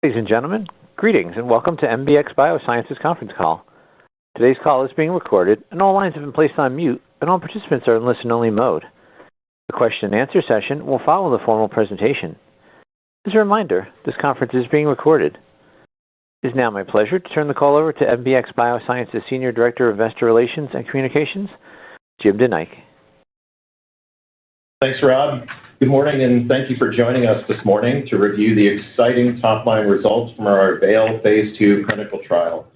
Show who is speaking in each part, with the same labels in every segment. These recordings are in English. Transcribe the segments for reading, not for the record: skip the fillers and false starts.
Speaker 1: Ladies and gentlemen, greetings and welcome to MBX Biosciences conference call. Today's call is being recorded and all lines have been placed on mute and all participants are in listen-only mode. The question and answer session will follow the formal presentation. As a reminder, this conference is being recorded. It is now my pleasure to turn the call over to MBX Biosciences Senior Director of Investor Relations and Communications, Jim DeNike.
Speaker 2: Thanks, Rob. Good morning, and thank you for joining us this morning to review the exciting top-line results from our AVAIL Phase 2 clinical trial.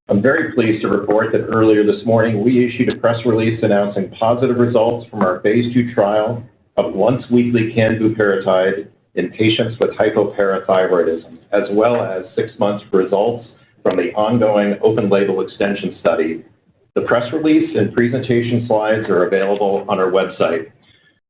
Speaker 2: I'm very pleased to report that earlier this morning we issued a press release announcing positive results from our Phase 2 trial of once-weekly Canvuparatide in patients with hypoparathyroidism, as well as 6 months results from the ongoing open-label extension study. The press release and presentation slides are available on our website.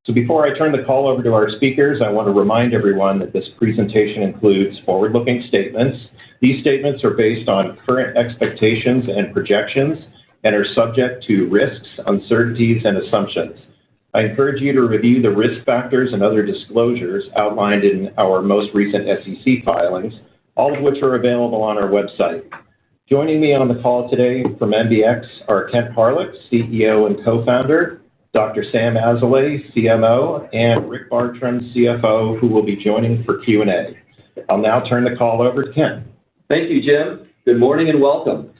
Speaker 2: So before I turn the call over to our speakers, I want to remind everyone that this presentation includes forward-looking statements. These statements are based on current expectations and projections and are subject to risks, uncertainties, and assumptions. I encourage you to review the risk factors and other disclosures outlined in our most recent SEC filings, all of which are available on our website. Joining me on the call today from MBX are Kent Hawryluk, CEO and co-founder, Dr. Sam Azoulay, CMO, and Rick Bartram, CFO, who will be joining for Q&A. I'll now turn the call over to Kent.
Speaker 3: Thank you, Jim. Good morning and welcome.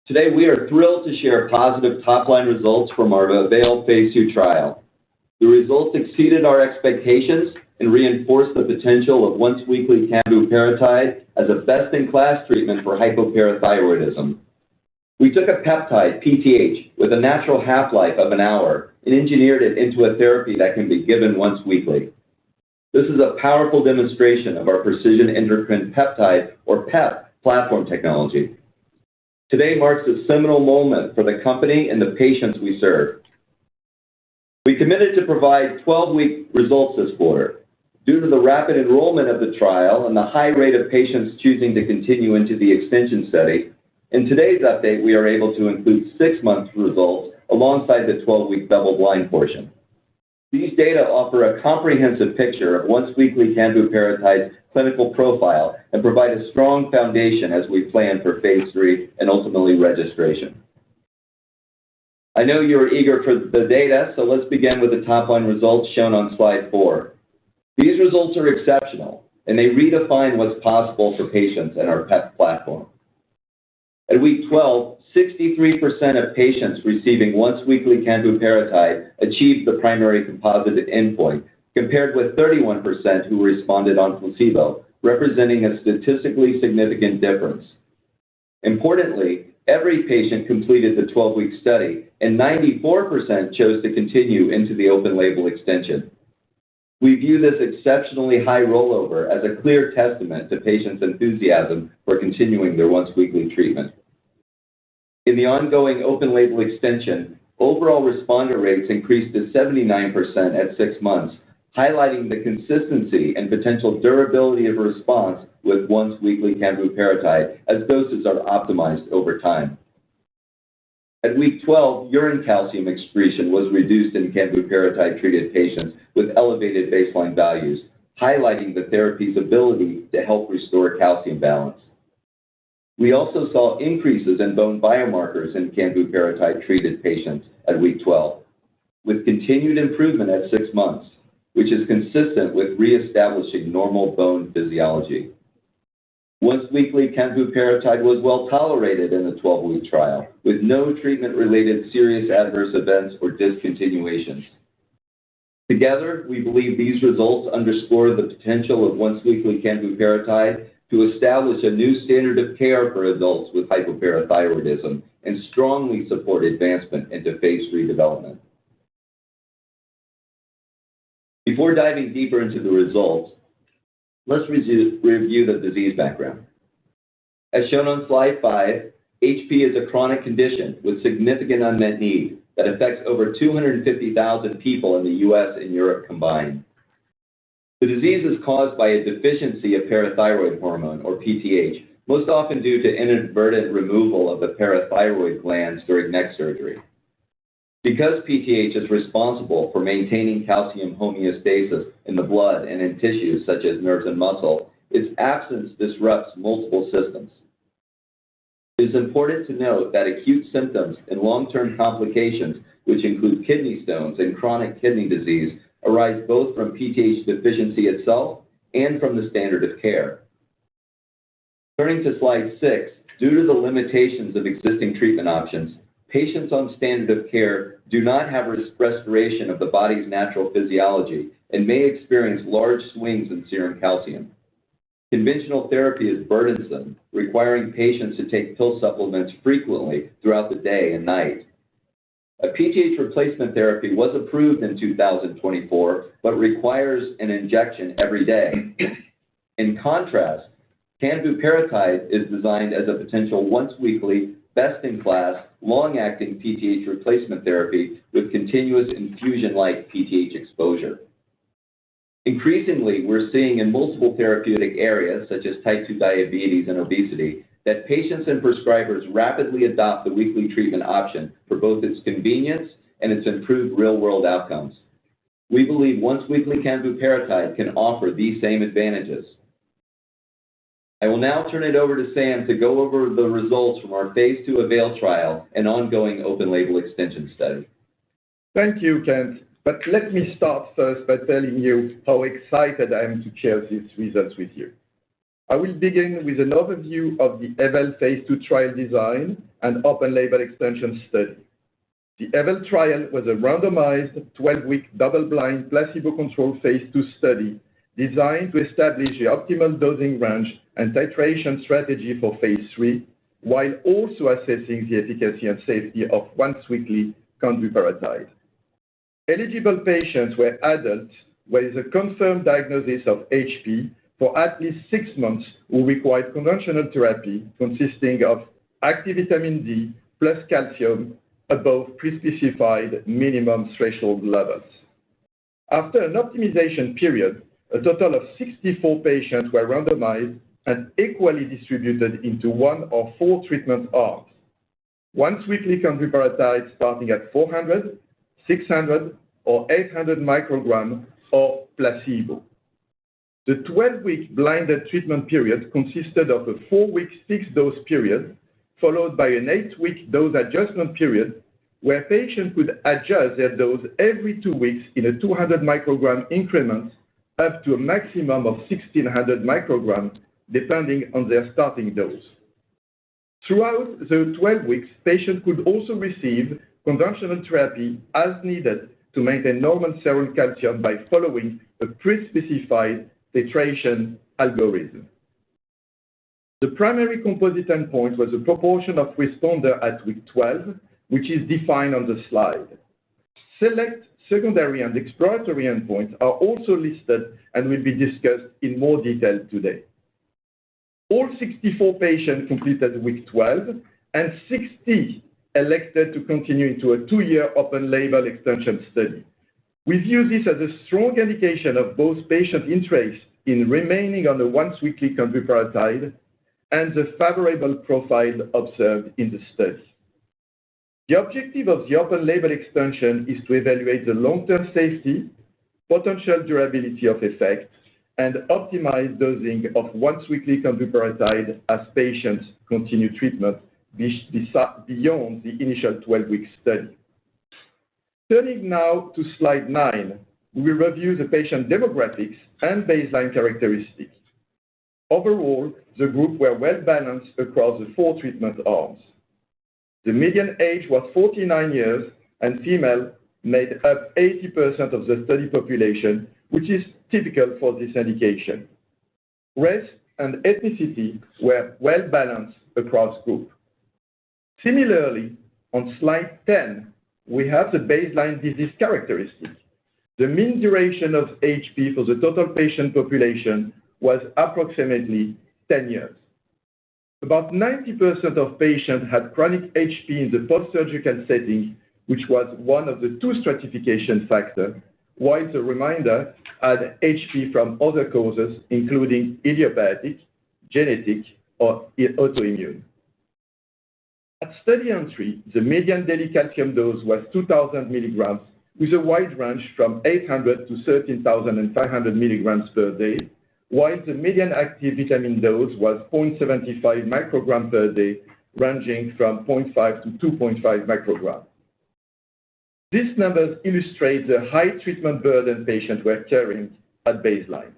Speaker 3: Today we are thrilled to share positive top-line results from our AVAIL Phase 2 trial. The results exceeded our expectations and reinforced the potential of once-weekly Canvuparatide as a best-in-class treatment for hypoparathyroidism. We took a peptide, PTH, with a natural half-life of an hour and engineered it into a therapy that can be given once weekly. This is a powerful demonstration of our precision endocrine peptide, or PEP, platform technology. Today marks a seminal moment for the company and the patients we serve. We committed to provide 12-week results this quarter. Due to the rapid enrollment of the trial and the high rate of patients choosing to continue into the extension study, in today's update we are able to include 6-month results alongside the 12-week double-blind portion. These data offer a comprehensive picture of once-weekly Canvuparatide's clinical profile and provide a strong foundation as we plan for Phase 3 and ultimately registration. I know you're eager for the data, so let's begin with the top-line results shown on slide 4. These results are exceptional, and they redefine what's possible for patients in our PEP platform. At week 12, 63% of patients receiving once-weekly Canvuparatide achieved the primary composite endpoint, compared with 31% who responded on placebo, representing a statistically significant difference. Importantly, every patient completed the 12-week study, and 94% chose to continue into the open-label extension. We view this exceptionally high rollover as a clear testament to patients' enthusiasm for continuing their once-weekly treatment. In the ongoing open-label extension, overall responder rates increased to 79% at 6 months, highlighting the consistency and potential durability of response with once-weekly Canvuparatide as doses are optimized over time. At week 12, urine calcium excretion was reduced in Canvuparatide-treated patients with elevated baseline values, highlighting the therapy's ability to help restore calcium balance. We also saw increases in bone biomarkers in Canvuparatide-treated patients at week 12, with continued improvement at 6 months, which is consistent with reestablishing normal bone physiology. Once-weekly Canvuparatide was well tolerated in the 12-week trial, with no treatment-related serious adverse events or discontinuations. Together, we believe these results underscore the potential of once-weekly Canvuparatide to establish a new standard of care for adults with hypoparathyroidism and strongly support advancement into Phase 3 development. Before diving deeper into the results, let's review the disease background. As shown on slide 5, HP is a chronic condition with significant unmet need that affects over 250,000 people in the U.S. and Europe combined. The disease is caused by a deficiency of parathyroid hormone, or PTH, most often due to inadvertent removal of the parathyroid glands during neck surgery. Because PTH is responsible for maintaining calcium homeostasis in the blood and in tissues such as nerves and muscle, its absence disrupts multiple systems. It is important to note that acute symptoms and long-term complications, which include kidney stones and chronic kidney disease, arise both from PTH deficiency itself and from the standard of care. Turning to slide 6, due to the limitations of existing treatment options, patients on standard of care do not have restoration of the body's natural physiology and may experience large swings in serum calcium. Conventional therapy is burdensome, requiring patients to take pill supplements frequently throughout the day and night. A PTH replacement therapy was approved in 2024, but requires an injection every day. In contrast, Canvuparatide is designed as a potential once-weekly, best-in-class, long-acting PTH replacement therapy with continuous infusion-like PTH exposure. Increasingly, we're seeing in multiple therapeutic areas, such as type 2 diabetes and obesity, that patients and prescribers rapidly adopt the weekly treatment option for both its convenience and its improved real-world outcomes. We believe once-weekly Canvuparatide can offer these same advantages. I will now turn it over to Sam to go over the results from our Phase 2 AVAIL trial and ongoing open-label extension study.
Speaker 4: Thank you, Kent. But let me start first by telling you how excited I am to share these results with you. I will begin with an overview of the AVAIL Phase 2 trial design and open-label extension study. The AVAIL trial was a randomized 12-week double-blind placebo-controlled Phase 2 study designed to establish the optimal dosing range and titration strategy for Phase 3, while also assessing the efficacy and safety of once-weekly Canvuparatide. Eligible patients were adults with a confirmed diagnosis of HP for at least 6 months who required conventional therapy consisting of active vitamin D plus calcium above pre-specified minimum threshold levels. After an optimization period, a total of 64 patients were randomized and equally distributed into 1 or 4 treatment arms. Once-weekly Canvuparatide starting at 400, 600, or 800 micrograms, or placebo. The 12-week blinded treatment period consisted of a 4-week fixed-dose period, followed by an 8-week dose adjustment period, where patients could adjust their dose every 2 weeks in a 200 microgram increment up to a maximum of 1,600 micrograms, depending on their starting dose. Throughout the 12 weeks, patients could also receive conventional therapy as needed to maintain normal serum calcium by following a pre-specified titration algorithm. The primary composite endpoint was the proportion of responder at week 12, which is defined on the slide. Select secondary and exploratory endpoints are also listed and will be discussed in more detail today. All 64 patients completed week 12, and 60 elected to continue into a 2-year open-label extension study. We view this as a strong indication of both patient interest in remaining on the once-weekly Canvuparatide and the favorable profile observed in the study. The objective of the open-label extension is to evaluate the long-term safety, potential durability of effect, and optimized dosing of once-weekly Canvuparatide as patients continue treatment beyond the initial 12-week study. Turning now to slide 9, we will review the patient demographics and baseline characteristics. Overall, the group were well balanced across the 4 treatment arms. The median age was 49 years, and female made up 80% of the study population, which is typical for this indication. Race and ethnicity were well balanced across groups. Similarly, on slide 10, we have the baseline disease characteristics. The mean duration of HP for the total patient population was approximately 10 years. About 90% of patients had chronic HP in the post-surgical setting, which was one of the 2 stratification factors, while the remainder had HP from other causes, including idiopathic, genetic, or autoimmune. At study entry, the median daily calcium dose was 2,000 milligrams, with a wide range from 800 to 13,500 milligrams per day, while the median active vitamin dose was 0.75 microgram per day, ranging from 0.5 to 2.5 micrograms. These numbers illustrate the high treatment burden patients were carrying at baseline.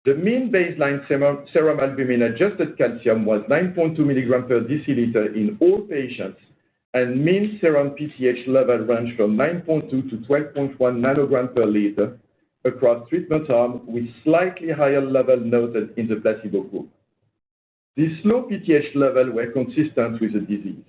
Speaker 4: The mean baseline serum albumin-adjusted calcium was 9.2 milligrams per deciliter in all patients, and mean serum PTH level ranged from 9.2 to 12.1 nanograms per liter across treatment arms, with slightly higher level noted in the placebo group. These low PTH levels were consistent with the disease.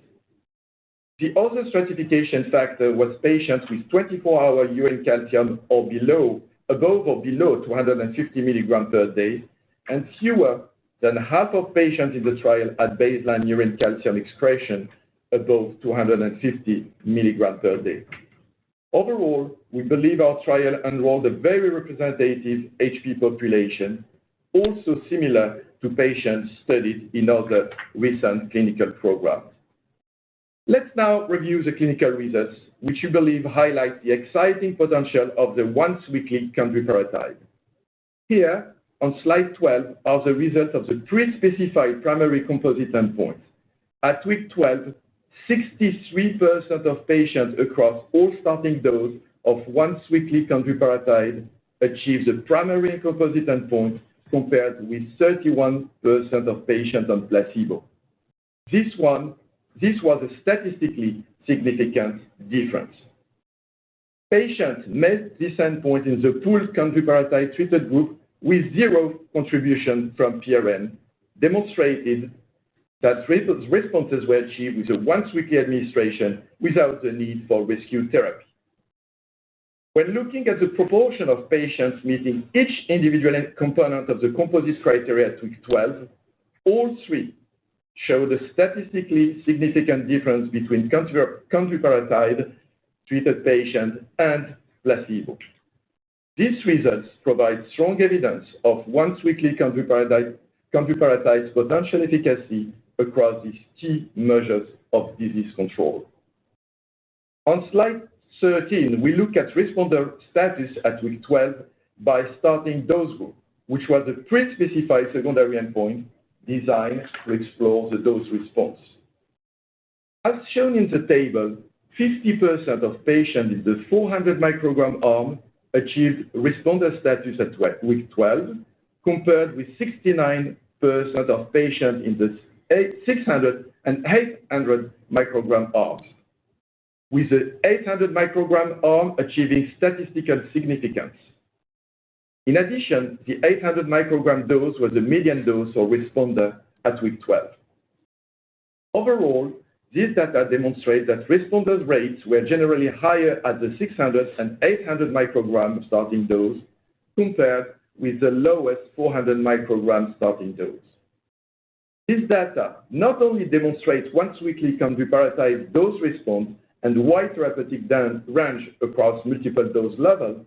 Speaker 4: The other stratification factor was patients with 24-hour urine calcium above or below 250 milligrams per day, and fewer than half of patients in the trial had baseline urine calcium excretion above 250 milligrams per day. Overall, we believe our trial enrolled a very representative HP population, also similar to patients studied in other recent clinical programs. Let's now review the clinical results, which we believe highlight the exciting potential of the once-weekly Canvuparatide. Here, on slide 12, are the results of the pre-specified primary composite endpoints. At week 12, 63% of patients across all starting doses of once-weekly Canvuparatide achieved the primary composite endpoint, compared with 31% of patients on placebo. This was a statistically significant difference. Patients met this endpoint in the pooled Canvuparatide treated group with zero contribution from PRN, demonstrated that responses were achieved with a once-weekly administration without the need for rescue therapy. When looking at the proportion of patients meeting each individual component of the composite criteria at week 12, all three showed a statistically significant difference between Canvuparatide-treated patients and placebo. These results provide strong evidence of once-weekly Canvuparatide's potential efficacy across these key measures of disease control. On slide 13, we look at responder status at week 12 by starting dose group, which was a pre-specified secondary endpoint designed to explore the dose response. As shown in the table, 50% of patients in the 400 microgram arm achieved responder status at week 12, compared with 69% of patients in the 600 and 800 microgram arms, with the 800 microgram arm achieving statistical significance. In addition, the 800 microgram dose was the median dose for responder at week 12. Overall, these data demonstrate that responder rates were generally higher at the 600 and 800 microgram starting dose compared with the lowest 400 microgram starting dose. This data not only demonstrates once-weekly Canvuparatide dose response and wide therapeutic range across multiple dose levels,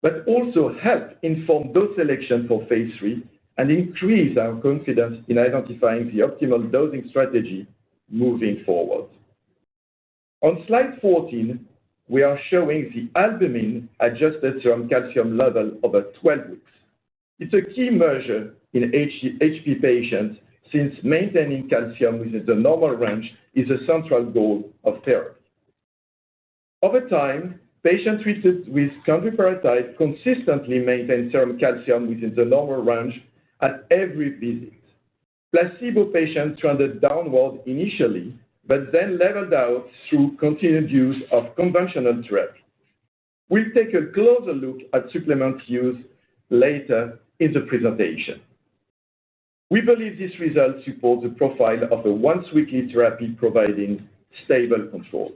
Speaker 4: but also help inform dose selection for phase 3 and increase our confidence in identifying the optimal dosing strategy moving forward. On slide 14, we are showing the albumin-adjusted serum calcium level over 12 weeks. It's a key measure in HP patients, since maintaining calcium within the normal range is a central goal of therapy. Over time, patients treated with Canvuparatide consistently maintain serum calcium within the normal range at every visit. Placebo patients trended downward initially, but then leveled out through continued use of conventional therapy. We'll take a closer look at supplement use later in the presentation. We believe this result supports the profile of a once-weekly therapy providing stable control.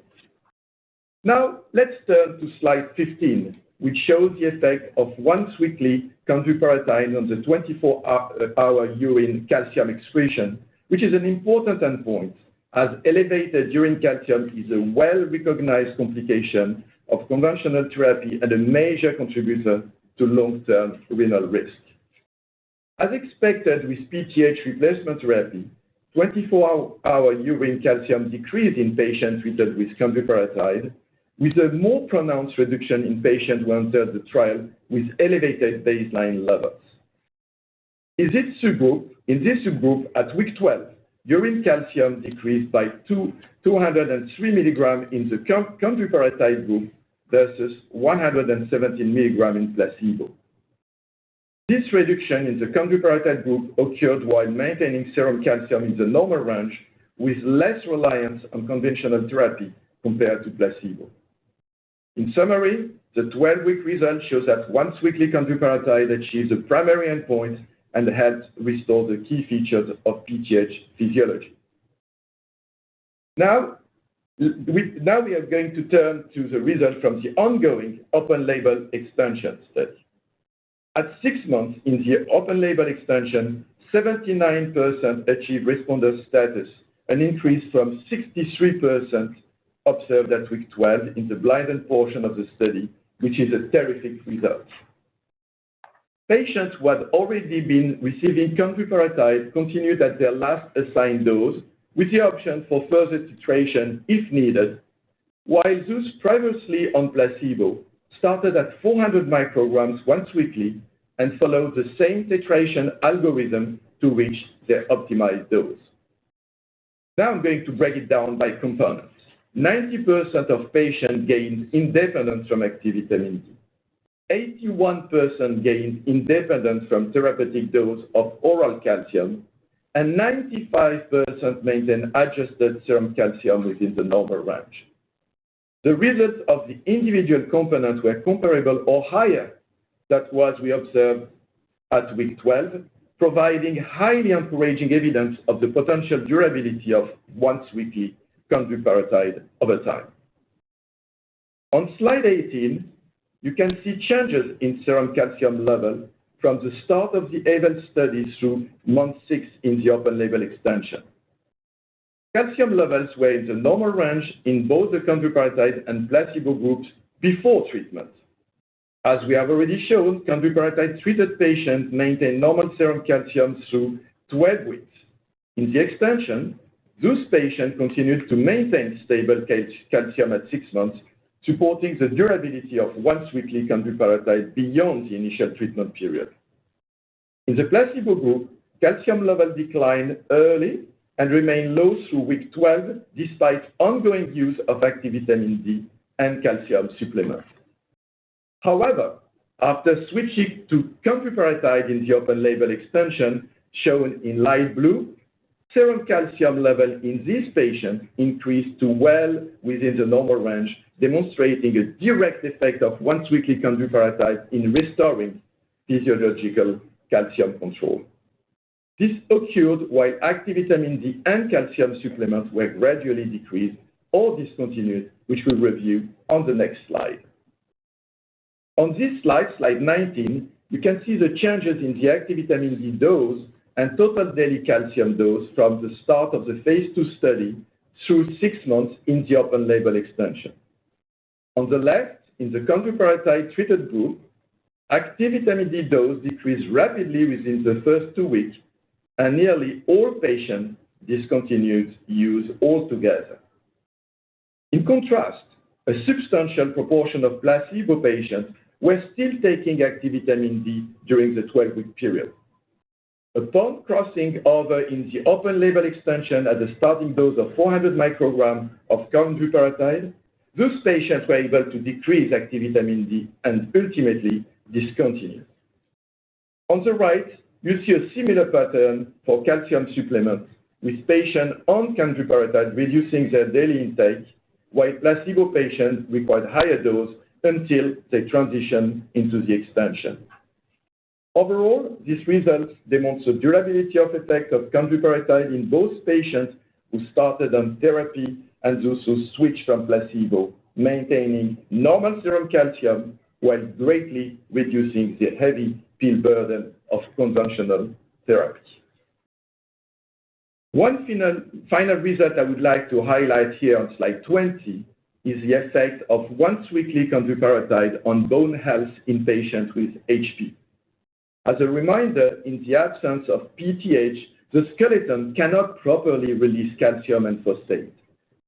Speaker 4: Now, let's turn to slide 15, which shows the effect of once-weekly Canvuparatide on the 24-hour urine calcium excretion, which is an important endpoint, as elevated urine calcium is a well-recognized complication of conventional therapy and a major contributor to long-term renal risk. As expected with PTH replacement therapy, 24-hour urine calcium decreased in patients treated with Canvuparatide, with a more pronounced reduction in patients who entered the trial with elevated baseline levels. In this subgroup, at week 12, urine calcium decreased by 203 milligrams in the canvuparatide group versus 117 milligrams in placebo. This reduction in the canvuparatide group occurred while maintaining serum calcium in the normal range with less reliance on conventional therapy compared to placebo. In summary, the 12-week result shows that once-weekly canvuparatide achieves the primary endpoint and helps restore the key features of PTH physiology. Now we are going to turn to the result from the ongoing open-label extension study. At 6 months in the open-label extension, 79% achieved responder status, an increase from 63% observed at week 12 in the blinded portion of the study, which is a terrific result. Patients who had already been receiving canvuparatide continued at their last assigned dose with the option for further titration if needed, while those previously on placebo started at 400 micrograms once weekly and followed the same titration algorithm to reach their optimized dose. Now I'm going to break it down by components. 90% of patients gained independence from active vitamin D. 81% gained independence from therapeutic dose of oral calcium, and 95% maintained adjusted serum calcium within the normal range. The results of the individual components were comparable or higher than what we observed at week 12, providing highly encouraging evidence of the potential durability of once-weekly canvuparatide over time. On slide 18, you can see changes in serum calcium level from the start of the AVAL study through month 6 in the open-label extension. Calcium levels were in the normal range in both the canvuparatide and placebo groups before treatment. As we have already shown, canvuparatide-treated patients maintained normal serum calcium through 12 weeks. In the extension, those patients continued to maintain stable calcium at 6 months, supporting the durability of once-weekly canvuparatide beyond the initial treatment period. In the placebo group, calcium level declined early and remained low through week 12, despite ongoing use of active vitamin D and calcium supplements. However, after switching to canvuparatide in the open-label extension, shown in light blue, serum calcium level in these patients increased to well within the normal range, demonstrating a direct effect of once-weekly canvuparatide in restoring physiological calcium control. This occurred while active vitamin D and calcium supplements were gradually decreased or discontinued, which we'll review on the next slide. On this slide, slide 19, you can see the changes in the active vitamin D dose and total daily calcium dose from the start of the phase 2 study through 6 months in the open-label extension. On the left, in the canvuparatide-treated group, active vitamin D dose decreased rapidly within the first 2 weeks, and nearly all patients discontinued use altogether. In contrast, a substantial proportion of placebo patients were still taking active vitamin D during the 12-week period. Upon crossing over in the open-label extension at the starting dose of 400 micrograms of canvuparatide, those patients were able to decrease active vitamin D and ultimately discontinue. On the right, you see a similar pattern for calcium supplements, with patients on canvuparatide reducing their daily intake, while placebo patients required higher dose until they transition into the extension. Overall, these results demonstrate the durability of effect of canvuparatide in both patients who started on therapy and those who switched from placebo, maintaining normal serum calcium while greatly reducing the heavy pill burden of conventional therapy. One final result I would like to highlight here on slide 20 is the effect of once-weekly canvuparatide on bone health in patients with HP. As a reminder, in the absence of PTH, the skeleton cannot properly release calcium and phosphate.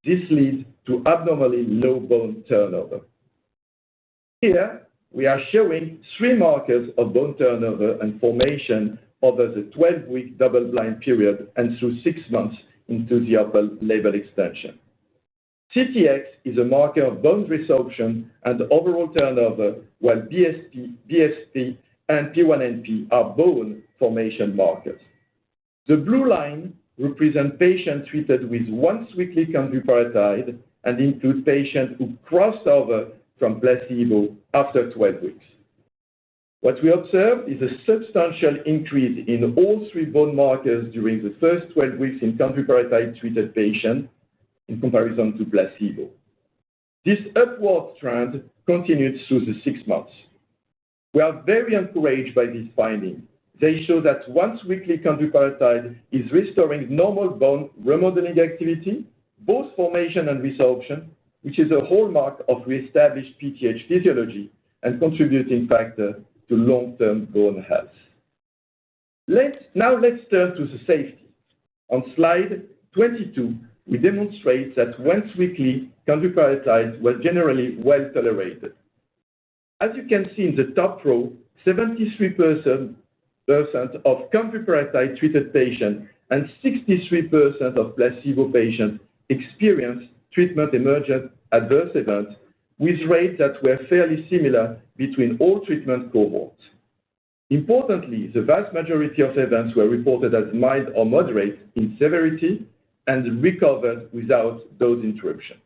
Speaker 4: This leads to abnormally low bone turnover. Here, we are showing 3 markers of bone turnover and formation over the 12-week double-blind period and through 6 months into the open-label extension. CTX is a marker of bone resorption and overall turnover, while BSP and P1NP are bone formation markers. The blue line represents patients treated with once-weekly canvuparatide and include patients who crossed over from placebo after 12 weeks. What we observed is a substantial increase in all 3 bone markers during the first 12 weeks in canvuparatide-treated patients in comparison to placebo. This upward trend continued through the 6 months. We are very encouraged by this finding. They show that once-weekly canvuparatide is restoring normal bone remodeling activity, both formation and resorption, which is a hallmark of reestablished PTH physiology and contributing factor to long-term bone health. Now let's turn to the safety. On slide 22, we demonstrate that once-weekly canvuparatide was generally well tolerated. As you can see in the top row, 73% of canvuparatide-treated patients and 63% of placebo patients experienced treatment-emergent adverse events, with rates that were fairly similar between all treatment cohorts. Importantly, the vast majority of events were reported as mild or moderate in severity and recovered without dose interruption.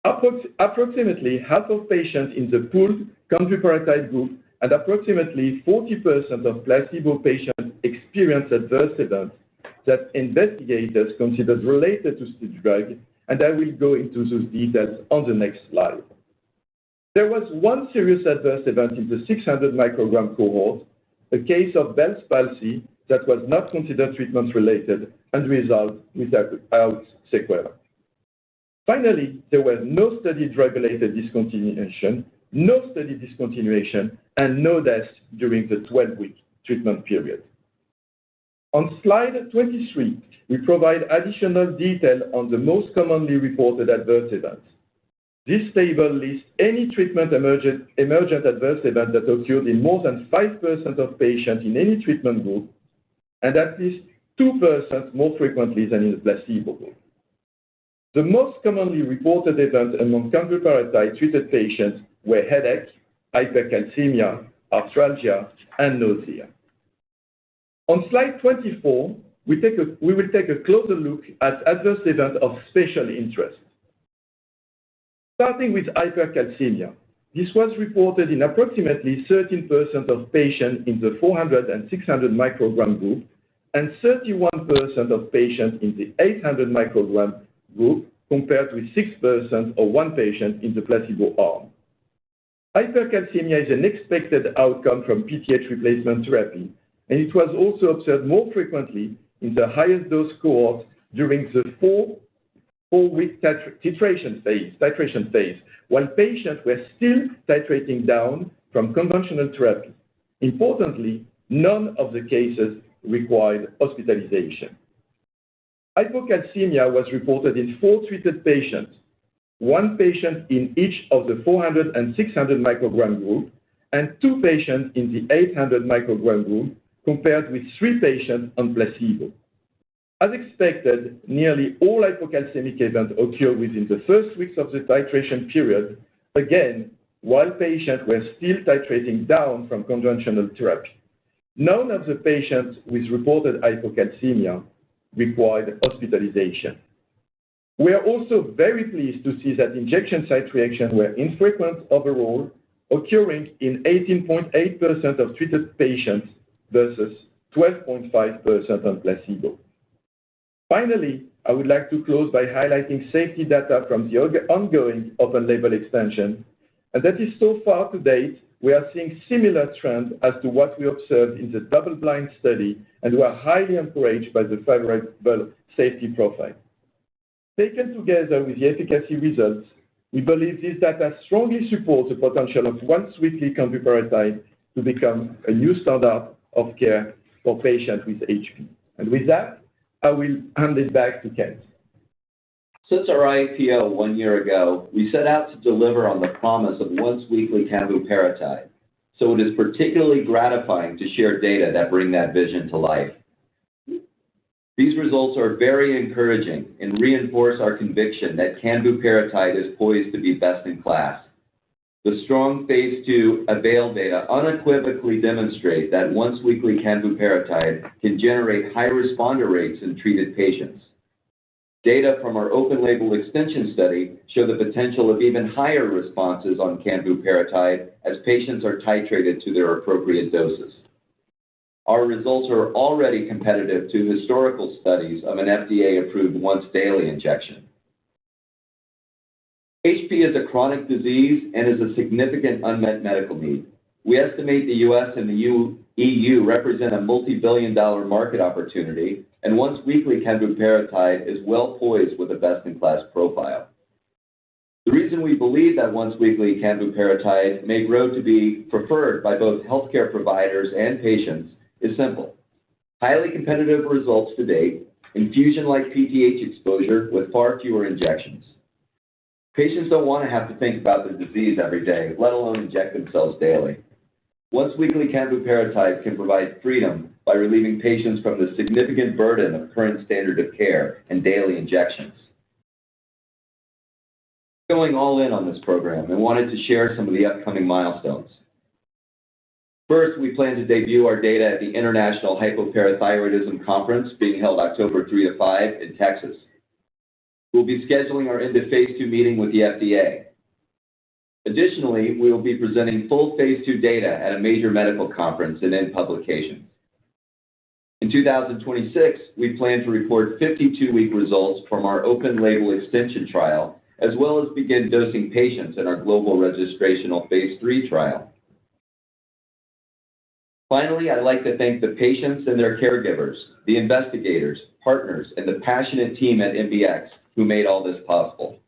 Speaker 4: Approximately half of patients in the pooled canvuparatide group and approximately 40% of placebo patients experienced adverse events that investigators considered related to the drug, and I will go into those details on the next slide. There was one serious adverse event in the 600 microgram cohort, a case of Bell's palsy that was not considered treatment-related and resolved without sequelae. Finally, there were no study drug-related discontinuation, and no deaths during the 12-week treatment period. On slide 23, we provide additional detail on the most commonly reported adverse events. This table lists any treatment-emergent adverse event that occurred in more than 5% of patients in any treatment group, and at least 2% more frequently than in the placebo group. The most commonly reported events among canvuparatide-treated patients were headache, hypercalcemia, arthralgia, and nausea. On slide 24, we will take a closer look at adverse events of special interest. Starting with hypercalcemia, this was reported in approximately 13% of patients in the 400 and 600 microgram group and 31% of patients in the 800 microgram group, compared with 6% or 1 patient in the placebo arm. Hypercalcemia is an expected outcome from PTH replacement therapy, and it was also observed more frequently in the highest dose cohort during the 4-week titration phase, while patients were still titrating down from conventional therapy. Importantly, none of the cases required hospitalization. Hypocalcemia was reported in 4 treated patients, 1 patient in each of the 400 and 600 microgram group, and 2 patients in the 800 microgram group, compared with 3 patients on placebo. As expected, nearly all hypocalcemic events occur within the first weeks of the titration period, again, while patients were still titrating down from conventional therapy. None of the patients with reported hypocalcemia required hospitalization. We are also very pleased to see that injection site reactions were infrequent overall, occurring in 18.8% of treated patients versus 12.5% on placebo. Finally, I would like to close by highlighting safety data from the ongoing open-label extension, and that is so far to date, we are seeing similar trends as to what we observed in the double-blind study, and we are highly encouraged by the favorable safety profile. Taken together with the efficacy results, we believe this data strongly supports the potential of once-weekly canvuparatide to become a new standard of care for patients with HP. And with that, I will hand it back to Kent.
Speaker 3: Since our IPO 1 year ago, we set out to deliver on the promise of once-weekly canvuparatide. so it is particularly gratifying to share data that bring that vision to life. These results are very encouraging and reinforce our conviction that Canvuparatide is poised to be best in class. The strong phase 2 AVAIL data unequivocally demonstrate that once-weekly Canvuparatide can generate high responder rates in treated patients. Data from our open-label extension study show the potential of even higher responses on Canvuparatide as patients are titrated to their appropriate doses. Our results are already competitive to historical studies of an FDA-approved once-daily injection. HP is a chronic disease and is a significant unmet medical need. We estimate the U.S. and the EU represent a multi-billion-dollar market opportunity, and once-weekly Canvuparatide is well poised with a best-in-class profile. The reason we believe that once-weekly Canvuparatide may grow to be preferred by both healthcare providers and patients is simple. Highly competitive results to date, infusion-like PTH exposure with far fewer injections. Patients don't want to have to think about their disease every day, let alone inject themselves daily. Once-weekly Canvuparatide can provide freedom by relieving patients from the significant burden of current standard of care and daily injections. Going all in on this program and wanted to share some of the upcoming milestones. First, we plan to debut our data at the International Hypoparathyroidism Conference being held October 3 to 5 in Texas. We'll be scheduling our end-of-phase 2 meeting with the FDA. Additionally, we will be presenting full phase 2 data at a major medical conference and in publications. In 2026, we plan to report 52-week results from our open-label extension trial, as well as begin dosing patients in our global registrational phase 3 trial. Finally, I'd like to thank the patients and their caregivers, the investigators, partners, and the passionate team at MBX who made all this possible.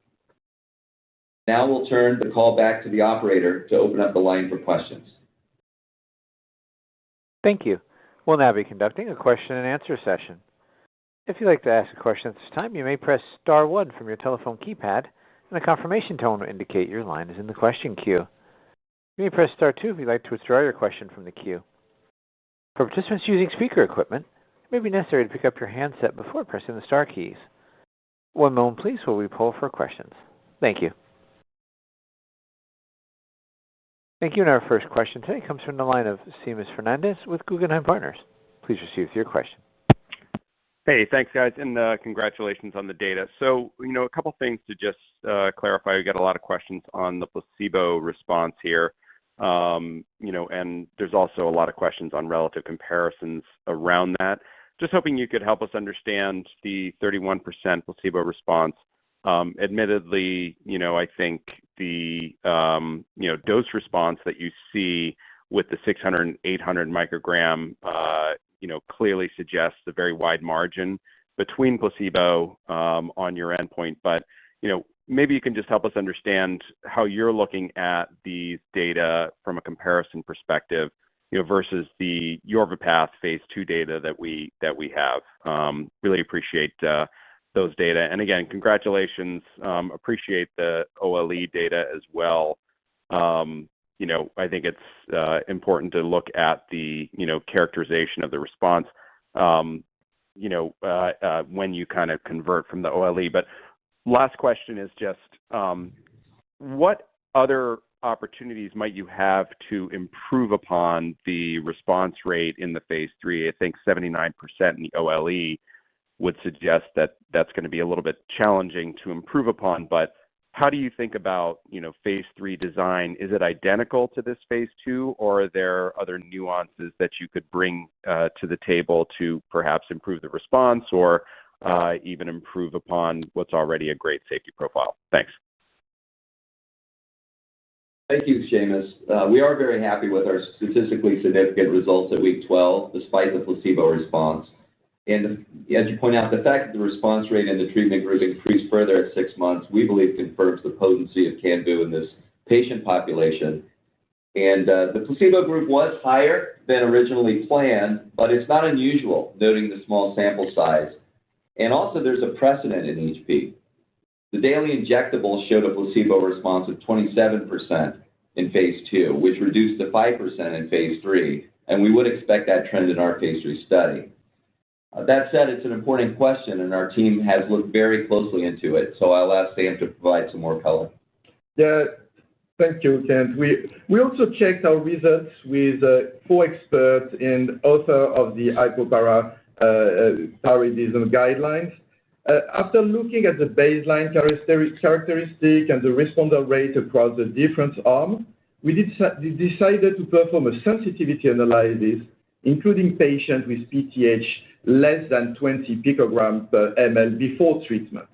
Speaker 3: Now we'll turn the call back to the operator to open up the line for questions.
Speaker 1: Thank you. We'll now be conducting a question and answer session. If you'd like to ask a question at this time, you may press star 1 from your telephone keypad, and a confirmation tone will indicate your line is in the question queue. You may press star 2 if you'd like to withdraw your question from the queue. For participants using speaker equipment, it may be necessary to pick up your handset before pressing the star keys. One moment, please, while we poll for questions. Thank you. Thank you. And our first question today comes from the line of Seamus Fernandez with Guggenheim Partners. Please proceed with your question.
Speaker 5: Hey, thanks, guys, and congratulations on the data. So, a couple things to just clarify. We got a lot of questions on the placebo response here, and there's also a lot of questions on relative comparisons around that. Just hoping you could help us understand the 31% placebo response. Admittedly, I think the dose response that you see with the 600 and 800 microgram, clearly suggests a very wide margin between placebo on your endpoint. But maybe you can just help us understand how you're looking at these data from a comparison perspective, versus the Yorvipath phase 2 data that we have. Really appreciate those data. And again, congratulations. Appreciate the OLE data as well. I think it's important to look at the, characterization of the response, when you kind of convert from the OLE. But last question is just, what other opportunities might you have to improve upon the response rate in the phase 3? I think 79% in the OLE would suggest that that's going to be a little bit challenging to improve upon. But how do you think about, phase 3 design? Is it identical to this phase 2, or are there other nuances that you could bring to the table to perhaps improve the response or even improve upon what's already a great safety profile? Thanks.
Speaker 3: Thank you, Seamus. We are very happy with our statistically significant results at week 12, despite the placebo response. And as you point out, the fact that the response rate in the treatment group increased further at 6 months, we believe confirms the potency of Canvu in this patient population. And the placebo group was higher than originally planned, but it's not unusual, noting the small sample size. And also there's a precedent in HP. The daily injectable showed a placebo response of 27% in phase 2, which reduced to 5% in phase 3, and we would expect that trend in our phase 3 study. That said, it's an important question, and our team has looked very closely into it, so I'll ask Sam to provide some more color.
Speaker 4: Yeah, thank you, Kent. We also checked our results with 4 experts and author of the Hypoparathyroidism guidelines. After looking at the baseline characteristic and the responder rate across the different arms, we decided to perform a sensitivity analysis, including patients with PTH less than 20 picograms per ml before treatment.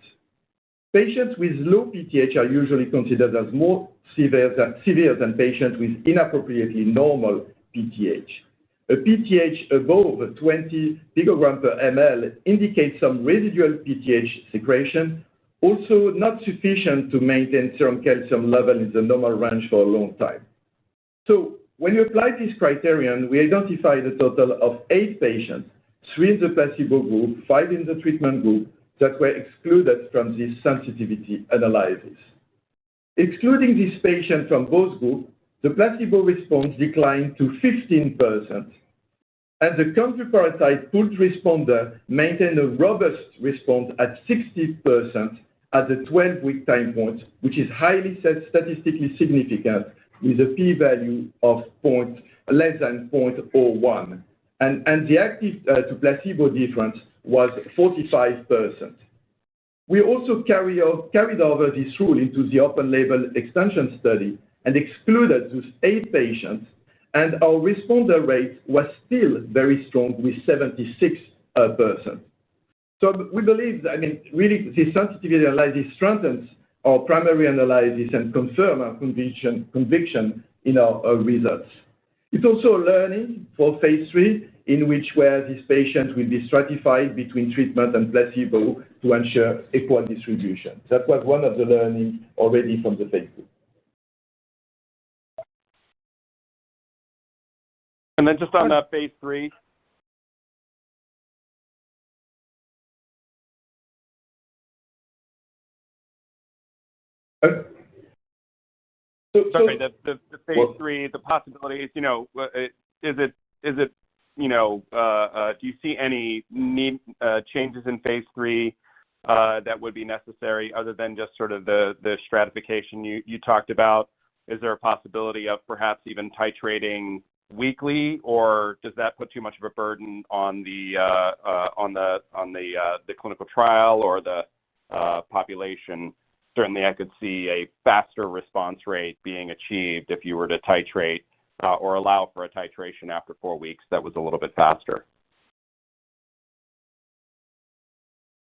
Speaker 4: Patients with low PTH are usually considered as more severe than patients with inappropriately normal PTH. A PTH above 20 picograms per ml indicates some residual PTH secretion, also not sufficient to maintain serum calcium level in the normal range for a long time. So when you apply this criterion, we identified a total of 8 patients, 3 in the placebo group, 5 in the treatment group, that were excluded from this sensitivity analysis. Excluding these patients from both groups, the placebo response declined to 15%, and the Canvuparatide pooled responder maintained a robust response at 60% at the 12-week time point, which is highly statistically significant with a p-value of less than 0.01. And the active to placebo difference was 45%. We also carried over this rule into the open-label extension study and excluded those 8 patients, and our responder rate was still very strong with 76%. So we believe, really, this sensitivity analysis strengthens our primary analysis and confirms our conviction in our results. It's also a learning for phase 3, in which where these patients will be stratified between treatment and placebo to ensure equal distribution. That was one of the learnings already from the phase 2.
Speaker 5: And then just on that phase 3. Sorry, the phase 3, the possibilities, is it do you see any changes in phase 3 that would be necessary other than just sort of the stratification you talked about? Is there a possibility of perhaps even titrating weekly, or does that put too much of a burden on the clinical trial or the population? Certainly, I could see a faster response rate being achieved if you were to titrate or allow for a titration after 4 weeks that was a little bit faster.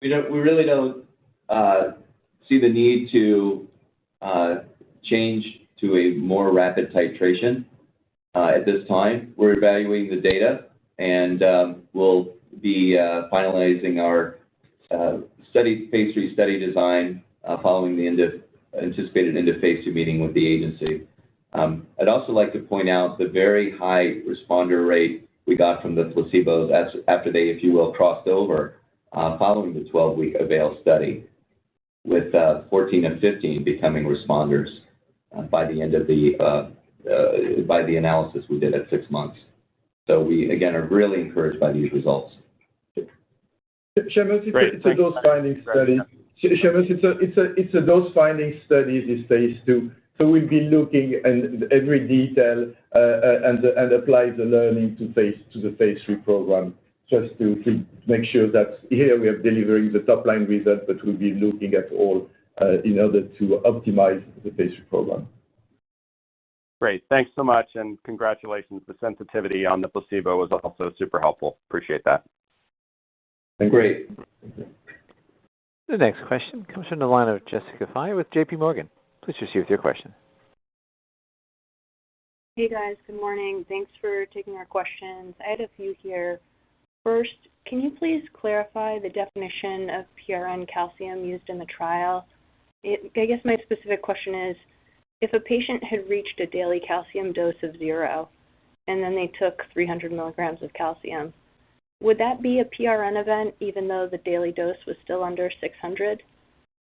Speaker 3: We really don't see the need to change to a more rapid titration at this time. We're evaluating the data, and we'll be finalizing our phase 3 study design following the anticipated end of phase 2 meeting with the agency. I'd also like to point out the very high responder rate we got from the placebos after they, if you will, crossed over following the 12-week AVAIL study, with 14 and 15 becoming responders by the end of by the analysis we did at 6 months. So we, again, are really encouraged by these results.
Speaker 4: Seamus, it's a dose-finding study. Seamus, it's a dose-finding study, this phase 2. So we'll be looking at every detail and apply the learning to the phase 3 program, just to make sure that here we are delivering the top-line result, but we'll be looking at all in order to optimize the phase 3 program.
Speaker 5: Great. Thanks so much, and congratulations. The sensitivity on the placebo was also super helpful. Appreciate that.
Speaker 3: Great.
Speaker 1: The next question comes from the line of Jessica Fye with J.P. Morgan. Please proceed with your question.
Speaker 6: Hey, guys. Good morning. Thanks for taking our questions. I had a few here. First, can you please clarify the definition of PRN calcium used in the trial? I guess my specific question is, if a patient had reached a daily calcium dose of 0 and then they took 300 milligrams of calcium, would that be a PRN event even though the daily dose was still under 600?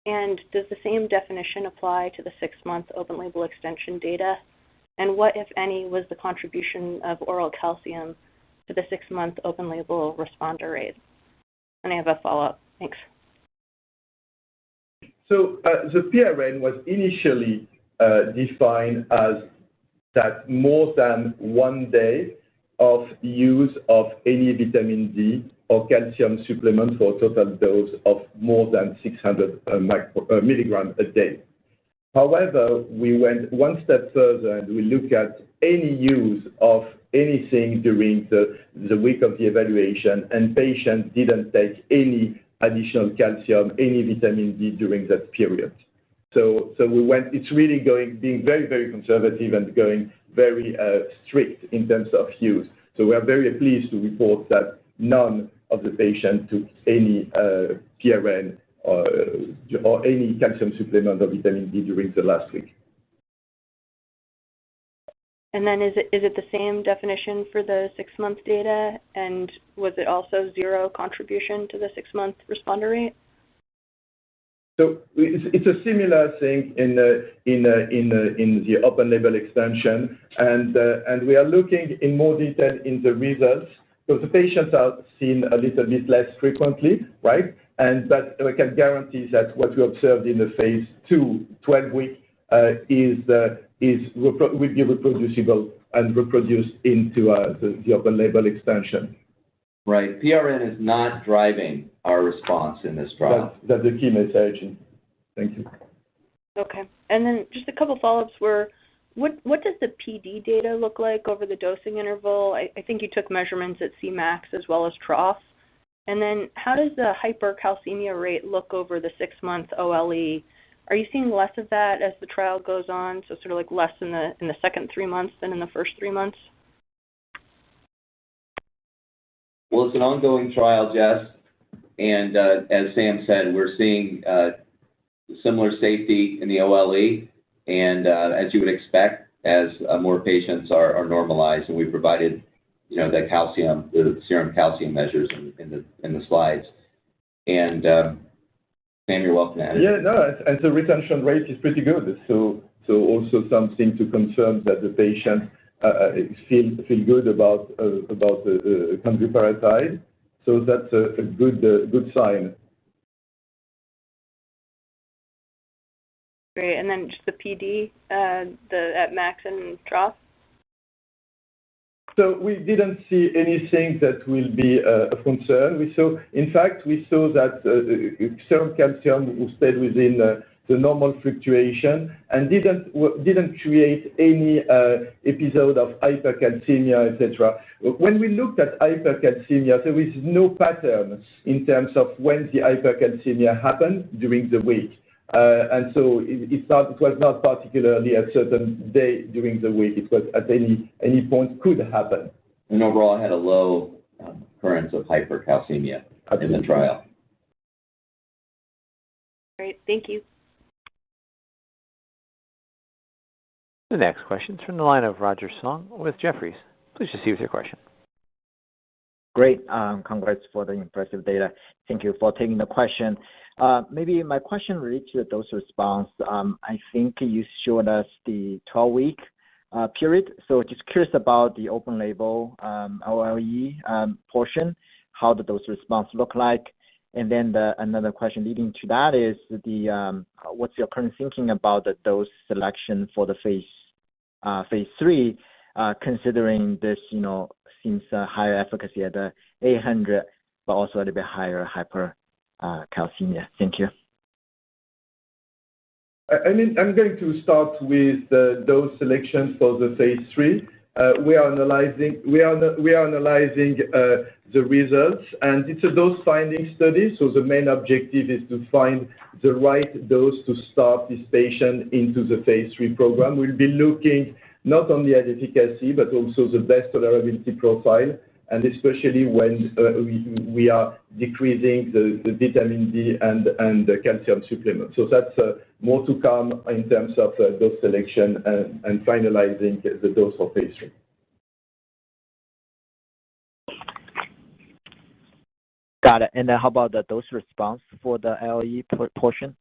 Speaker 6: And does the same definition apply to the 6-month open-label extension data? And what, if any, was the contribution of oral calcium to the 6-month open-label responder rate? And I have a follow-up. Thanks.
Speaker 4: So the PRN was initially defined as that more than 1 day of use of any vitamin D or calcium supplement for a total dose of more than 600 milligrams a day. However, we went one step further and we looked at any use of anything during the week of the evaluation, and patients didn't take any additional calcium, any vitamin D during that period. So we went, it's really being very, very conservative and going very strict in terms of use. So we are very pleased to report that none of the patients took any PRN or any calcium supplement or vitamin D during the last week.
Speaker 6: And then is it the same definition for the 6-month data? And was it also zero contribution to the 6-month responder rate?
Speaker 4: So it's a similar thing in the open label extension, and we are looking in more detail in the results. So the patients are seen a little bit less frequently, right? But we can guarantee that what we observed in the phase 2, 12-week, will be reproducible and reproduced into the open label extension.
Speaker 3: Right. PRN is not driving our response in this trial.
Speaker 4: That's the key message. Thank you.
Speaker 6: Okay. And then just a couple follow-ups were, what does the PD data look like over the dosing interval? I think you took measurements at Cmax as well as trough. And then how does the hypercalcemia rate look over the 6-month OLE? Are you seeing less of that as the trial goes on, so sort of like less in the second 3 months than in the first 3 months?
Speaker 3: Well, it's an ongoing trial, Jess, and as Sam said, we're seeing similar safety in the OLE, and as you would expect, as more patients are normalized, and we provided, the calcium, the serum calcium measures in the slides, and Sam, you're welcome to add it.
Speaker 4: Yeah, no, and the retention rate is pretty good. So also something to confirm that the patient feel good about the Canvuparatide. So that's a good sign.
Speaker 6: Great, and then just the PD, at max and trough?
Speaker 4: So we didn't see anything that will be a concern. In fact, we saw that serum calcium stayed within the normal fluctuation and didn't create any episode of hypercalcemia, etc. When we looked at hypercalcemia, there is no pattern in terms of when the hypercalcemia happened during the week. And so it was not particularly a certain day during the week. It was at any point could happen.
Speaker 3: And overall, I had a low occurrence of hypercalcemia in the trial.
Speaker 6: Great, thank you.
Speaker 1: The next question is from the line of Roger Song with Jefferies. Please proceed with your question.
Speaker 7: Great. Congrats for the impressive data. Thank you for taking the question. Maybe my question relates to the dose response. I think you showed us the 12-week period. So just curious about the open label OLE portion, how the dose response look like. And then another question leading to that is what's your current thinking about the dose selection for the phase 3, considering this, seems higher efficacy at the 800, but also a little bit higher hypercalcemia. Thank you.
Speaker 4: I'm going to start with the dose selection for the phase 3. We are analyzing the results, and it's a dose finding study. So the main objective is to find the right dose to start this patient into the phase 3 program. We'll be looking not only at efficacy, but also the best tolerability profile, and especially when we are decreasing the vitamin D and the calcium supplement. So that's more to come in terms of dose selection and finalizing the dose for phase 3.
Speaker 7: Got it. And then how about the dose response for the LE portion?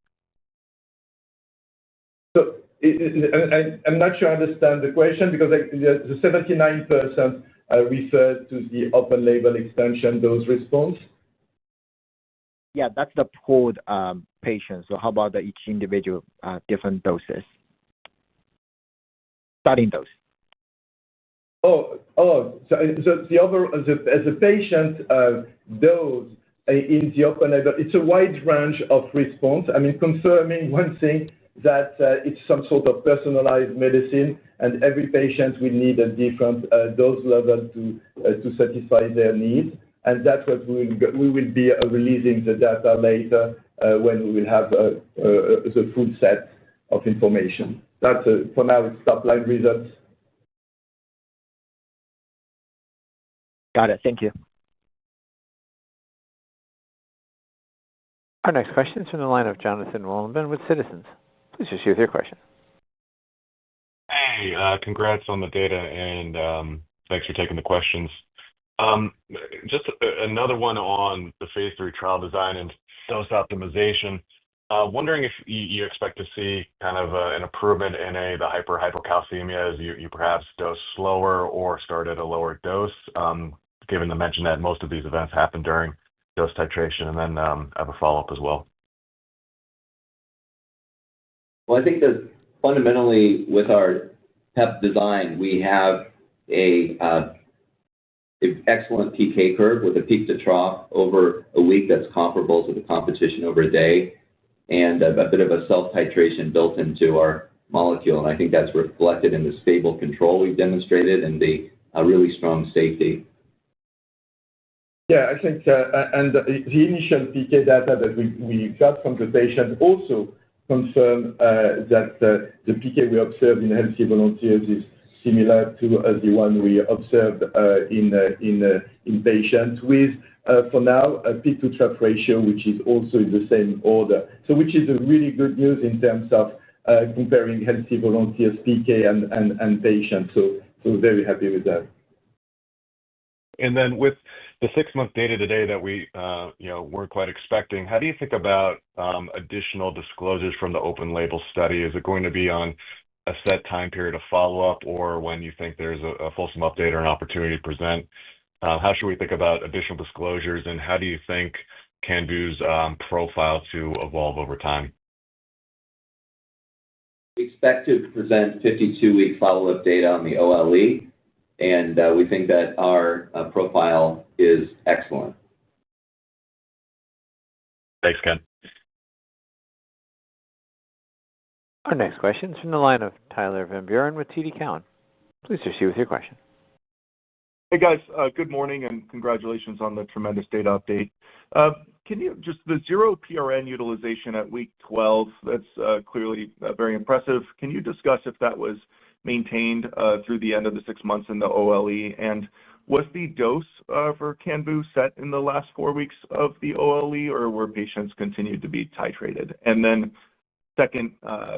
Speaker 4: I'm not sure I understand the question because the 79% referred to the open label extension dose response.
Speaker 7: Yeah, that's the pooled patients. So how about each individual different doses? Starting dose.
Speaker 4: So the patient dose in the open label, it's a wide range of response. I mean, confirming one thing that it's some sort of personalized medicine, and every patient will need a different dose level to satisfy their needs. And that's what we will be releasing the data later when we will have the full set of information. That's for now, it's top-line results.
Speaker 7: Got it. Thank you.
Speaker 1: Our next question is from the line of Jonathan Wollenben with Citizens. Please proceed with your question.
Speaker 8: Hey, congrats on the data, and thanks for taking the questions. Just another one on the phase 3 trial design and dose optimization. Wondering if you expect to see kind of an improvement in the hypercalcemia as you perhaps dose slower or start at a lower dose, given the mention that most of these events happen during dose titration, and then have a follow-up as well.
Speaker 3: Well, I think that fundamentally with our PEP design, we have an excellent PK curve with a peak to trough over a week that's comparable to the competition over a day, and a bit of a self-titration built into our molecule. And I think that's reflected in the stable control we've demonstrated and the really strong safety.
Speaker 4: Yeah, I think, and the initial PK data that we got from the patient also confirm that the PK we observed in healthy volunteers is similar to the one we observed in patients with, for now, a peak to trough ratio, which is also in the same order. So which is a really good news in terms of comparing healthy volunteers PK and patients. So very happy with that.
Speaker 8: And then with the 6-month data today that we weren't quite expecting, how do you think about additional disclosures from the open label study? Is it going to be on a set time period of follow-up, or when you think there's a fulsome update or an opportunity to present? How should we think about additional disclosures, and how do you think Canvu's profile to evolve over time?
Speaker 3: We expect to present 52-week follow-up data on the OLE, and we think that our profile is excellent.
Speaker 8: Thanks, Ken.
Speaker 1: Our next question is from the line of Tyler Van Buren with TD Cowen. Please proceed with your question.
Speaker 9: Hey, guys. Good morning, and congratulations on the tremendous data update. Can you just, the 0 PRN utilization at week 12, that's clearly very impressive. Can you discuss if that was maintained through the end of the 6 months in the OLE? And was the dose for Canvu set in the last 4 weeks of the OLE, or were patients continued to be titrated? And then second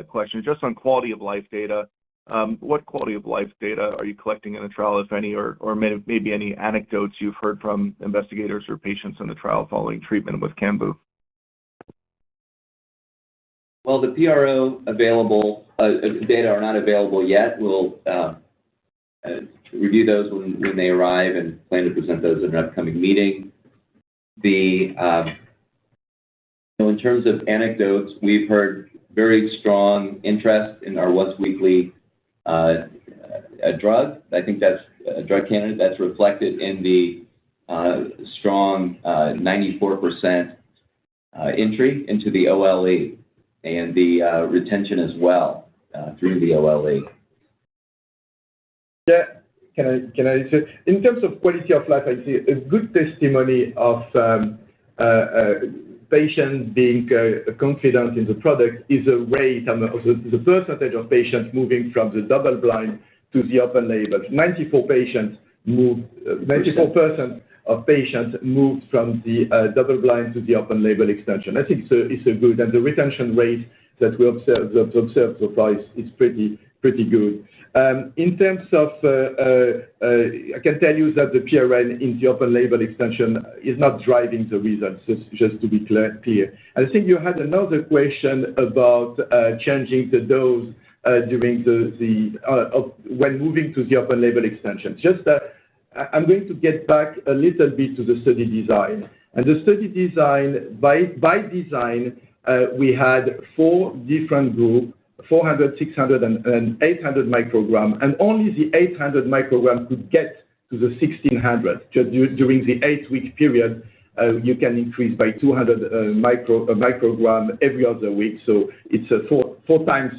Speaker 9: question, just on quality of life data, what quality of life data are you collecting in the trial, if any, or maybe any anecdotes you've heard from investigators or patients in the trial following treatment with Canvu?
Speaker 3: Well, the PRO available data are not available yet. We'll review those when they arrive and plan to present those in an upcoming meeting. In terms of anecdotes, we've heard very strong interest in our once-weekly drug. I think that's a drug candidate that's reflected in the strong 94% entry into the OLE and the retention as well through the OLE.
Speaker 4: Yeah, can I say, in terms of quality of life, I see a good testimony of patients being confident in the product is a rate, and the percentage of patients moving from the double-blind to the open label. 94% of patients moved from the double-blind to the open label extension. I think it's a good, and the retention rate that we observed so far is pretty good. In terms of, I can tell you that the PRN in the open label extension is not driving the results, just to be clear. I think you had another question about changing the dose when moving to the open label extension. I'm going to get back a little bit to the study design. And the study design, by design, we had 4 different groups, 400, 600, and 800 microgram, and only the 800 microgram could get to the 1600. Just during the 8-week period, you can increase by 200 microgram every other week. So it's 4 times,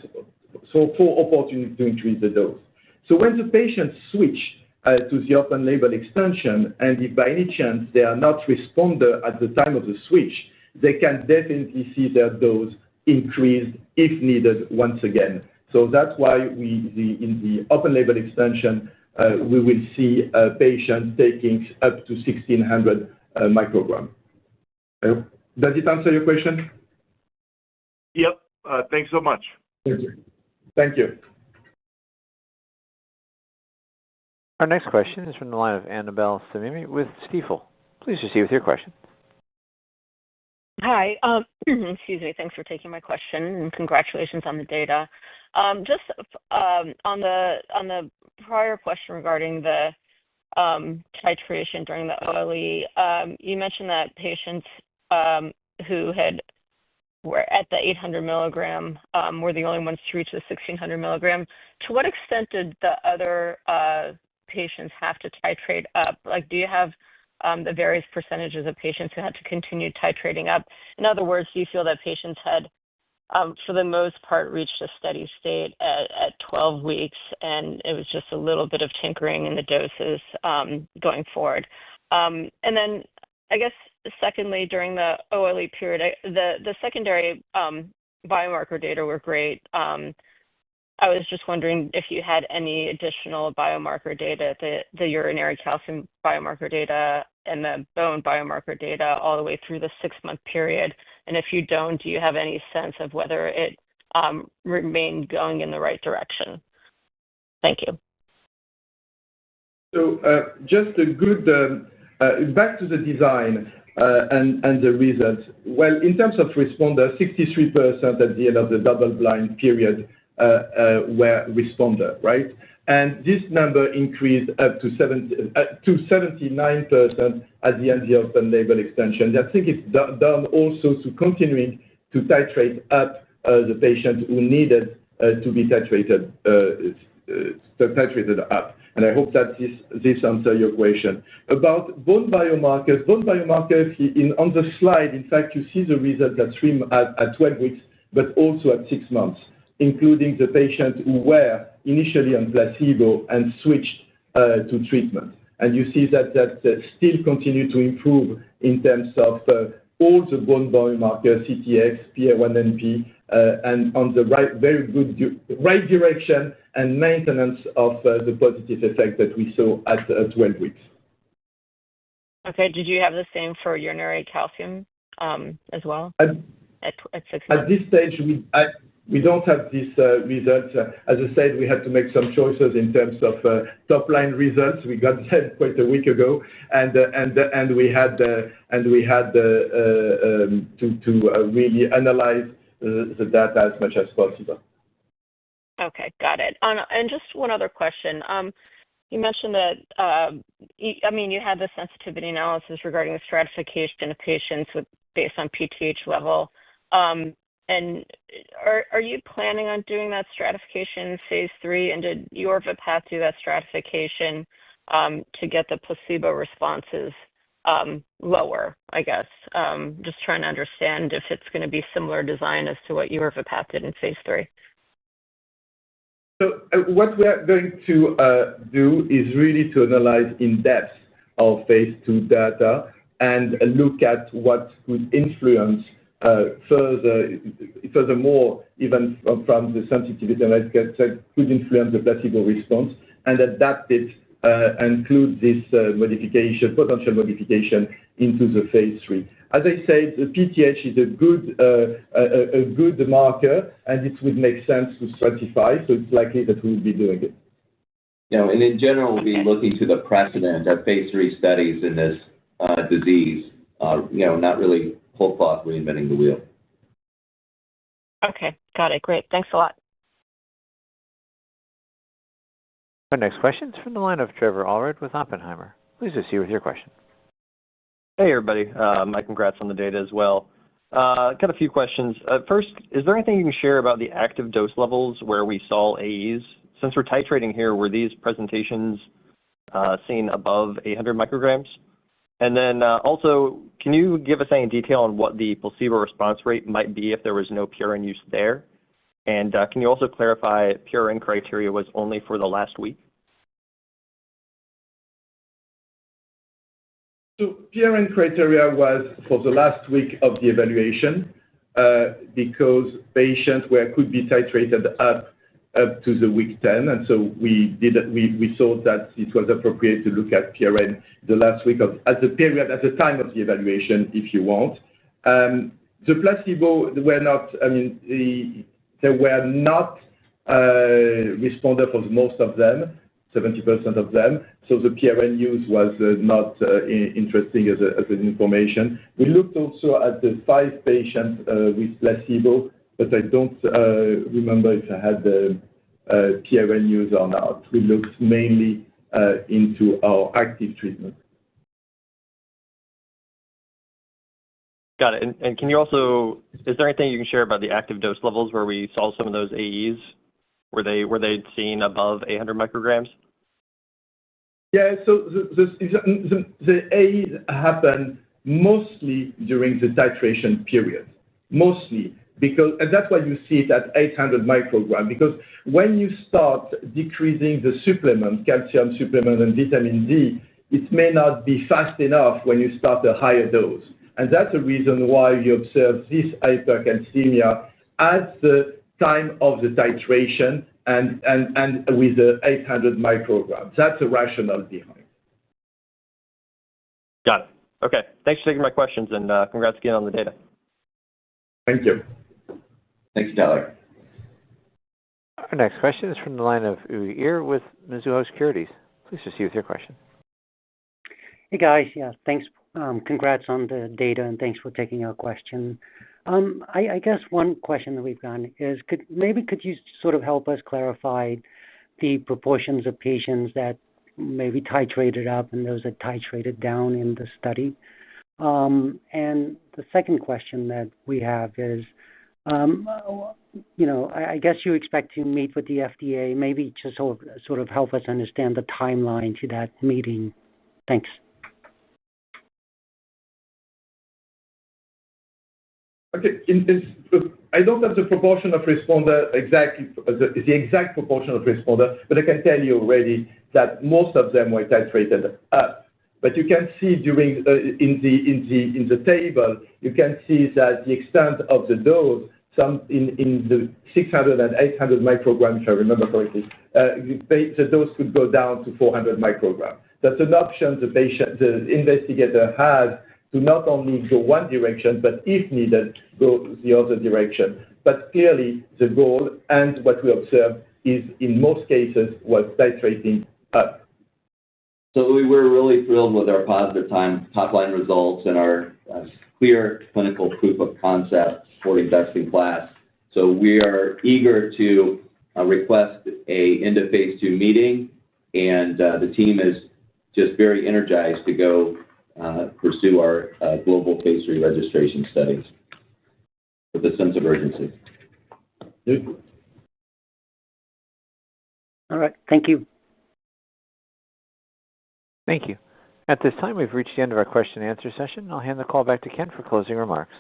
Speaker 4: so 4 opportunities to increase the dose. So when the patients switch to the open label extension, and if by any chance they are not responder at the time of the switch, they can definitely see their dose increased if needed once again. So that's why in the open label extension, we will see patients taking up to 1600 microgram. Does it answer your question?
Speaker 9: Yep. Thanks so much.
Speaker 4: Thank you. Thank you.
Speaker 1: Our next question is from the line of Annabelle Samimy with Stifel. Please proceed with your question.
Speaker 10: Hi. Excuse me. Thanks for taking my question, and congratulations on the data. Just on the prior question regarding the titration during the OLE, you mentioned that patients who were at the 800 milligram were the only ones to reach the 1600 milligram. To what extent did the other patients have to titrate up? Like, do you have the various percentages of patients who had to continue titrating up? In other words, do you feel that patients had, for the most part, reached a steady state at 12 weeks, and it was just a little bit of tinkering in the doses going forward? And then, I guess, secondly, during the OLE period, the secondary biomarker data were great. I was just wondering if you had any additional biomarker data, the urinary calcium biomarker data and the bone biomarker data all the way through the 6-month period. And if you don't, do you have any sense of whether it remained going in the right direction? Thank you.
Speaker 4: So just a good, back to the design and the results. Well, in terms of responder, 63% at the end of the double-blind period were responder, right? And this number increased up to 79% at the end of the open label extension. I think it's done also to continuing to titrate up the patients who needed to be titrated up. And I hope that this answers your question. About bone biomarkers, on the slide, in fact, you see the results at 12 weeks, but also at 6 months, including the patients who were initially on placebo and switched to treatment. And you see that still continue to improve in terms of all the bone biomarkers, CTX, PA1NP, and on the very good right direction and maintenance of the positive effect that we saw at 12 weeks.
Speaker 10: Okay. Did you have the same for urinary calcium as well at 6 months?
Speaker 4: At this stage, we don't have these results. As I said, we had to make some choices in terms of top-line results. We got them quite a week ago, and we had to really analyze the data as much as possible.
Speaker 10: Okay, got it. And just one other question. You mentioned that, you had the sensitivity analysis regarding the stratification of patients based on PTH level. And are you planning on doing that stratification in phase 3? And did Yorvipath do that stratification to get the placebo responses lower, I guess? Just trying to understand if it's going to be similar design as to what Yorvipath did in phase 3.
Speaker 4: So what we are going to do is really to analyze in depth our phase 2 data and look at what could influence furthermore, even from the sensitivity analysis that could influence the placebo response, and adapt it, include this potential modification into the phase 3. As I said, the PTH is a good marker, and it would make sense to stratify, so it's likely that we will be doing it.
Speaker 3: And in general, we'll be looking to the precedent of phase 3 studies in this disease, not really whole cloth reinventing the wheel.
Speaker 10: Okay, got it. Great. Thanks a lot.
Speaker 1: Our next question is from the line of Trevor Allred with Oppenheimer. Please proceed with your question.
Speaker 11: Hey, everybody. My congrats on the data as well. Got a few questions. First, is there anything you can share about the active dose levels where we saw AEs? Since we're titrating here, were these presentations seen above 800 micrograms? And then also, can you give us any detail on what the placebo response rate might be if there was no PRN use there? And can you also clarify PRN criteria was only for the last week?
Speaker 4: So PRN criteria was for the last week of the evaluation because patients could be titrated up to the week 10, and so we thought that it was appropriate to look at PRN the last week at the time of the evaluation, if you want. The placebo were not. They were not responder for most of them. 70% of them. So the PRN use was not interesting as an information. We looked also at the 5 patients with placebo, but I don't remember if I had the PRN use or not. We looked mainly into our active treatment.
Speaker 11: Got it. And can you also, is there anything you can share about the active dose levels where we saw some of those AEs? Were they seen above 800 micrograms?
Speaker 4: Yeah, so the AEs happen mostly during the titration period, mostly, and that's why you see it at 800 micrograms, because when you start decreasing the supplement, calcium supplement and vitamin D, it may not be fast enough when you start a higher dose. And that's the reason why you observe this hypercalcemia at the time of the titration and with the 800 micrograms. That's the rationale behind.
Speaker 11: Got it. Okay. Thanks for taking my questions, and congrats again on the data.
Speaker 4: Thank you.
Speaker 3: Thanks, Tyler.
Speaker 1: Our next question is from the line of Uy Ear with Mizuho Securities. Please proceed with your question.
Speaker 12: Hey, guys. Yeah, thanks. Congrats on the data, and thanks for taking our question. I guess one question that we've gotten is, could you sort of help us clarify the proportions of patients that maybe titrated up and those that titrated down in the study? And the second question that we have is, I guess you expect to meet with the FDA. Maybe just sort of help us understand the timeline to that meeting. Thanks.
Speaker 4: Okay, I don't have the proportion of responder exactly, the exact proportion of responder, but I can tell you already that most of them were titrated up. But you can see in the table, you can see that the extent of the dose, some in the 600 and 800 micrograms, if I remember correctly, the dose could go down to 400 micrograms. That's an option the investigator has to not only go one direction, but if needed, go the other direction. But clearly, the goal and what we observed is, in most cases, was titrating up.
Speaker 3: So we were really thrilled with our positive top-line results and our clear clinical proof of concept supporting best-in-class. So we are eager to request a end-of-phase 2 meeting, and the team is just very energized to go pursue our global phase 3 registration studies with a sense of urgency.
Speaker 12: All right. Thank you.
Speaker 1: Thank you. At this time, we've reached the end of our question and answer session. I'll hand the call back to Ken for closing remarks.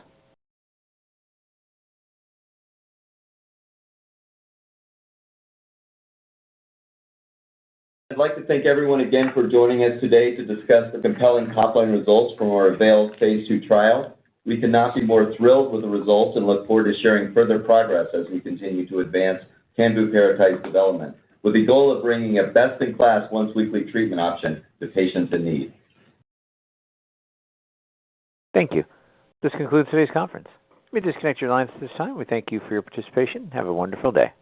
Speaker 3: I'd like to thank everyone again for joining us today to discuss the compelling top-line results from our AVAIL phase 2 trial. We could not be more thrilled with the results and look forward to sharing further progress as we continue to advance Canvuparatide's development, with the goal of bringing a best-in-class once-weekly treatment option to patients in need.
Speaker 1: Thank you. This concludes today's conference. You may disconnect your lines at this time. We thank you for your participation. Have a wonderful day.